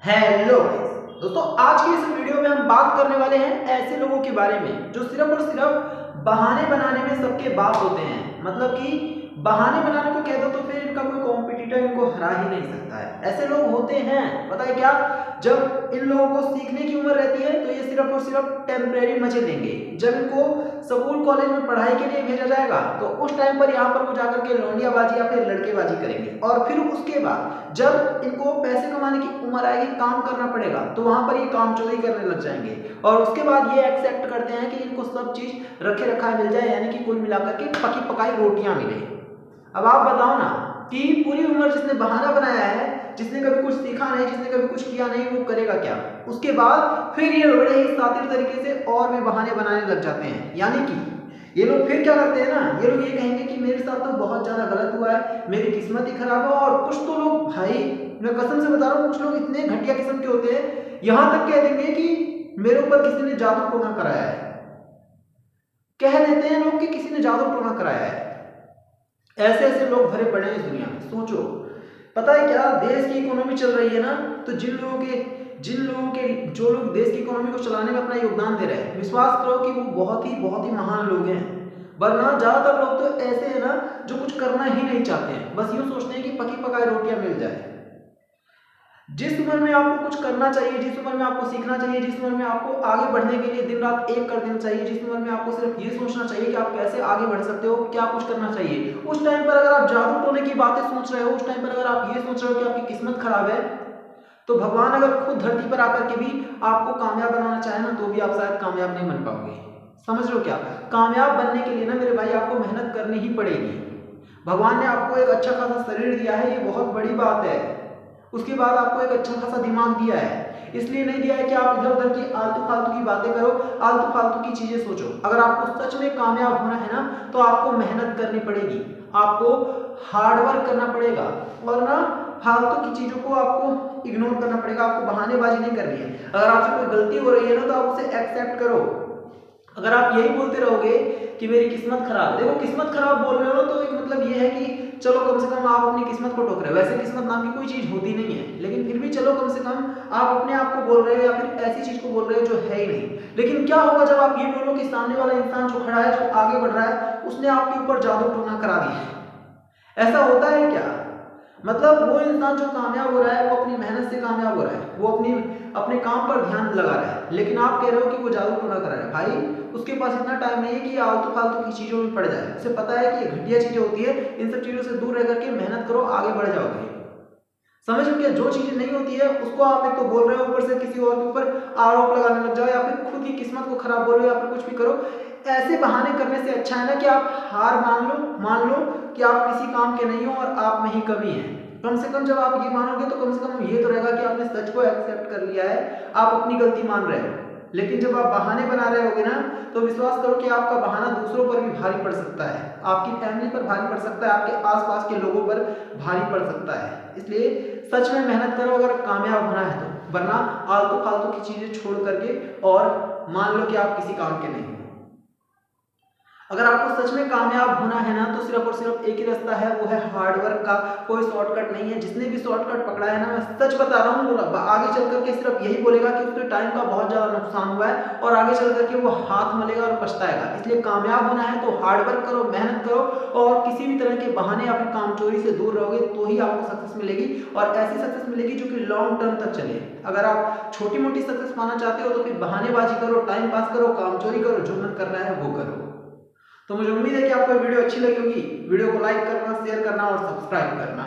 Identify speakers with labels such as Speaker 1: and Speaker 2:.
Speaker 1: Hello दोस्तों, आज की इस वीडियो में हम बात करने वाले हैं ऐसे लोगों के बारे में जो सिर्फ और सिर्फ बहाने बनाने में सबके बाप होते हैं। मतलब कि बहाने बनाने को कह दो तो फिर इनका कोई कॉम्पिटिटर इनको हरा ही नहीं सकता है। ऐसे लोग होते हैं, पता है क्या, जब इन लोगों को सीखने की उम्र रहती है तो ये सिर्फ और सिर्फ टेम्परेरी मजे लेंगे। जब इनको स्कूल कॉलेज में पढ़ाई के लिए भेजा जाएगा तो उस टाइम पर यहाँ पर वो जाकर के लौंडियाबाजी या फिर लड़केबाजी करेंगे, और फिर उसके बाद जब इनको पैसे कमाने की उम्र आएगी, काम करना पड़ेगा, तो वहां पर ये कामचोरी करने लग जाएंगे। और उसके बाद ये एक्सेप्ट करते हैं कि इनको सब चीज रखे रखा मिल जाए, यानी कि कुल मिलाकर के पकी पकाई रोटियां मिले। अब आप बताओ ना कि पूरी उम्र जिसने बहाना बनाया है, जिसने कभी कुछ सीखा नहीं, जिसने कभी कुछ किया नहीं, वो करेगा क्या? उसके बाद फिर ये बड़े ही शातिर तरीके से और भी बहाने बनाने लग जाते हैं। यानी कि ये लोग फिर क्या करते हैं ना, ये लोग ये कहेंगे कि मेरे साथ तो बहुत ज्यादा गलत हुआ है, मेरी किस्मत ही खराब है। और कुछ तो लोग, भाई मैं कसम से बता रहा हूँ, कुछ लोग इतने घटिया किस्म के होते हैं, यहां तक कह देंगे कि मेरे ऊपर किसी ने जादू टोना कराया है। कह देते हैं लोग कि किसी ने जादू टोना कराया है। ऐसे ऐसे लोग भरे पड़े हैं इस दुनिया में। सोचो, पता है क्या, देश की इकोनॉमी चल रही है ना, तो जिन लोगों के जो लोग देश की इकोनॉमी को चलाने में अपना योगदान दे रहे हैं, विश्वास करो कि वो बहुत ही महान लोग हैं। वरना ज्यादातर लोग तो ऐसे हैं ना जो कुछ करना ही नहीं चाहते हैं, बस यूं सोचते हैं कि पकी पकाई रोटियां मिल जाए। जिस उम्र में आपको कुछ करना चाहिए, जिस उम्र में आपको सीखना चाहिए, जिस उम्र में आपको आगे बढ़ने के लिए दिन रात एक कर देना चाहिए, जिस उम्र में आपको सिर्फ ये सोचना चाहिए कि आप कैसे आगे बढ़ सकते हो, क्या कुछ करना चाहिए, उस टाइम पर अगर आप जादू टोने की बातें सोच रहे हो, उस टाइम पर अगर आप ये सोच रहे हो कि आपकी किस्मत खराब है, तो भगवान अगर खुद धरती पर आकर के भी आपको कामयाब बनाना चाहे ना, तो भी आप शायद कामयाब नहीं बन पाओगे। समझ लो क्या, कामयाब बनने के लिए ना मेरे भाई आपको मेहनत करनी ही पड़ेगी। भगवान ने आपको एक अच्छा खासा शरीर दिया है, ये बहुत बड़ी बात है। उसके बाद आपको एक अच्छा खासा दिमाग दिया है, इसलिए नहीं दिया है कि आप इधर उधर की आलतू फालतू की बातें करो, आलतू फालतू की चीजें सोचो। अगर आपको सच में कामयाब होना है ना, तो आपको मेहनत करनी पड़ेगी, आपको हार्ड वर्क करना पड़ेगा, और ना फालतू की चीजों को आपको इग्नोर करना पड़ेगा। आपको बहानेबाजी नहीं करनी है। अगर आपसे कोई गलती हो रही है ना, तो आप उसे एक्सेप्ट करो। अगर आप यही बोलते रहोगे कि मेरी किस्मत खराब है, देखो किस्मत खराब बोल रहे हो तो एक मतलब ये है कि चलो कम से कम आप अपनी किस्मत को टोक रहे हो। वैसे किस्मत नाम की कोई चीज होती नहीं है, लेकिन फिर भी चलो कम से कम आप अपने आप को बोल रहे हो, या फिर ऐसी चीज को बोल रहे हो जो है ही नहीं। लेकिन क्या होगा जब आप ये बोलो कि सामने वाला इंसान जो खड़ा है, जो आगे बढ़ रहा है, उसने आपके ऊपर जादू टोना करा दिया है? ऐसा होता है क्या? मतलब वो इंसान जो कामयाब हो रहा है, वो अपनी मेहनत से कामयाब हो रहा है, वो अपने काम पर ध्यान लगा रहा है, लेकिन आप कह रहे हो कि वो जादू टोना करा रहा है। भाई उसके पास इतना टाइम नहीं है कि आलतू फालतू की चीजों में पड़ जाए। उसे पता है कि ये घटिया चीजें होती है, इन सब चीजों से दूर रह करके मेहनत करो, आगे बढ़ जाओगे। समझ लो क्या, जो चीजें नहीं होती है उसको आप एक तो बोल रहे हो, ऊपर से किसी और के ऊपर आरोप लगाने लग जाओ, या फिर खुद की किस्मत को खराब बोलो, या फिर कुछ भी करो। ऐसे बहाने करने से अच्छा है ना कि आप हार मान लो कि आप किसी काम के नहीं हो और आप में ही कमी है। कम से कम जब आप ये मानोगे तो कम से कम ये तो रहेगा कि आपने सच को एक्सेप्ट कर लिया है, आप अपनी गलती मान रहे हो। लेकिन जब आप बहाने बना रहे होगे ना, तो विश्वास करो कि आपका बहाना दूसरों पर भी भारी पड़ सकता है, आपकी फैमिली पर भारी पड़ सकता है, आपके आसपास के लोगों पर भारी पड़ सकता है। इसलिए सच में मेहनत करो अगर कामयाब होना है तो, वरना आलतू फालतू की चीजें छोड़ करके और मान लो कि आप किसी काम के नहीं हो। अगर आपको सच में कामयाब होना है ना, तो सिर्फ और सिर्फ एक ही रास्ता है, वो है हार्ड वर्क का। कोई शॉर्टकट नहीं है। जिसने भी शॉर्टकट पकड़ा है ना, मैं सच बता रहा हूँ, आगे चल करके सिर्फ यही बोलेगा कि उसके टाइम का बहुत ज्यादा नुकसान हुआ है, और आगे चल करके वो हाथ मलेगा और पछताएगा। इसलिए कामयाब होना है तो हार्ड वर्क करो, मेहनत करो, और किसी भी तरह के बहाने या फिर कामचोरी से दूर रहोगे तो ही आपको सक्सेस मिलेगी, और ऐसी सक्सेस मिलेगी जो कि लॉन्ग टर्म तक चले। अगर आप छोटी मोटी सक्सेस पाना चाहते हो तो फिर बहानेबाजी करो, टाइम पास करो, कामचोरी करो, जो मन करना है वो करो। तो मुझे उम्मीद है कि आपको वीडियो अच्छी लगी होगी। वीडियो को लाइक करना, शेयर करना और सब्सक्राइब करना।